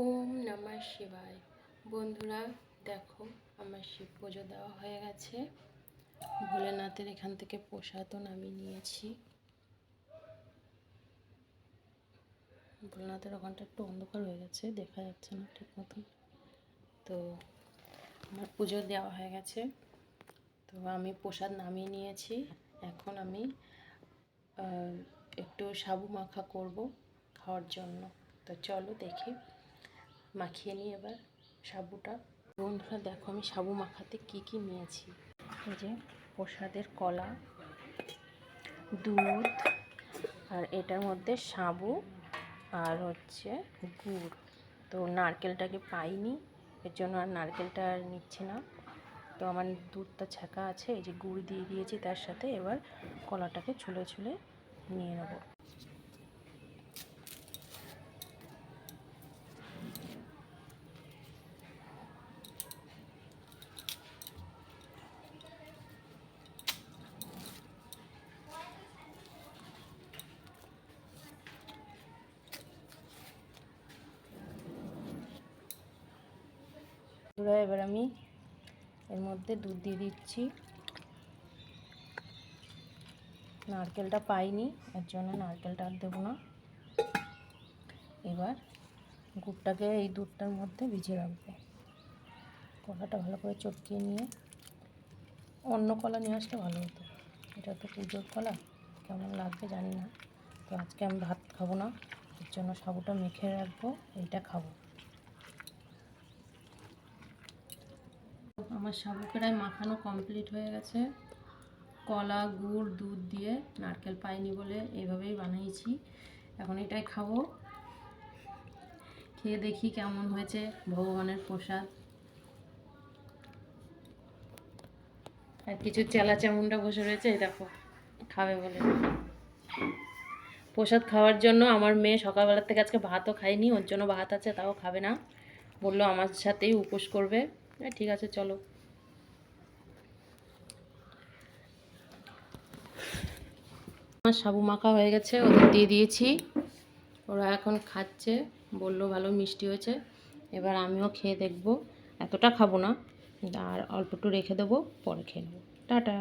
ওম নমঃ শিবায়। বন্ধুরা দেখো, আমার শিব পুজো দেওয়া হয়ে গেছে। ভোলেনাথের এখান থেকে প্রসাদও নামিয়ে নিয়েছি। ভোলেনাথের ওখানটা একটু অন্ধকার হয়ে গেছে, দেখা যাচ্ছে না ঠিক মতন। তো আমার পুজো দেওয়া হয়ে গেছে, তো আমি প্রসাদ নামিয়ে নিয়েছি। এখন আমি একটু সাবু মাখা করব খাওয়ার জন্য। তো চলো দেখি, মাখিয়ে নিই এবার সাবুটা। বন্ধুরা দেখো, আমি সাবু মাখাতে কি কি নিয়েছি। এই যে প্রসাদের কলা, দুধ, আর এটার মধ্যে সাবু আর হচ্ছে গুড়। তো নারকেলটাকে পাইনি, এর জন্য আর নারকেলটা আর নিচ্ছি না। তো আমার দুধটা ছাঁকা আছে, এই যে গুড় দিয়ে দিয়েছি তার সাথে। এবার কলাটাকে ছুলে ছুলে নিয়ে নেব। এবার আমি এর মধ্যে দুধ দিয়ে দিচ্ছি। নারকেলটা পাইনি, এর জন্য নারকেলটা আর দেবো না। এবার গুড়টাকে এই দুধটার মধ্যে ভিজিয়ে রাখবো। কলাটা ভালো করে চটকিয়ে নিয়ে, অন্য কলা নিয়ে আসলে ভালো হতো। এটা তো পুজোর কলা, কেমন লাগবে জানি না। তো আজকে আমি ভাত খাবো না, এর জন্য সাবুটা মেখে রাখবো, এইটা খাবো। আমার সাবু প্রায় মাখানো কমপ্লিট হয়ে গেছে। কলা, গুড়, দুধ দিয়ে, নারকেল পাইনি বলে এইভাবেই বানিয়েছি। এখন এটাই খাবো। খেয়ে দেখি কেমন হয়েছে ভগবানের প্রসাদ। আর কিছু চেলা চামুন্ডা বসে রয়েছে, এই দেখো খাবে বলে। প্রসাদ খাওয়ার জন্য আমার মেয়ে সকালবেলার থেকে আজকে ভাতও খায়নি, ওর জন্য ভাত আছে তাও খাবে না, বললো আমার সাথেই উপোস করবে। ঠিক আছে চলো। আমার সাবু মাখা হয়ে গেছে, ওদের দিয়ে দিয়েছি, ওরা এখন খাচ্ছে, বললো ভালো মিষ্টি হয়েছে। এবার আমিও খেয়ে দেখবো, এতটা খাবো না, আর অল্প একটু রেখে দেবো, পরে খেয়ে নেবো। টাটা।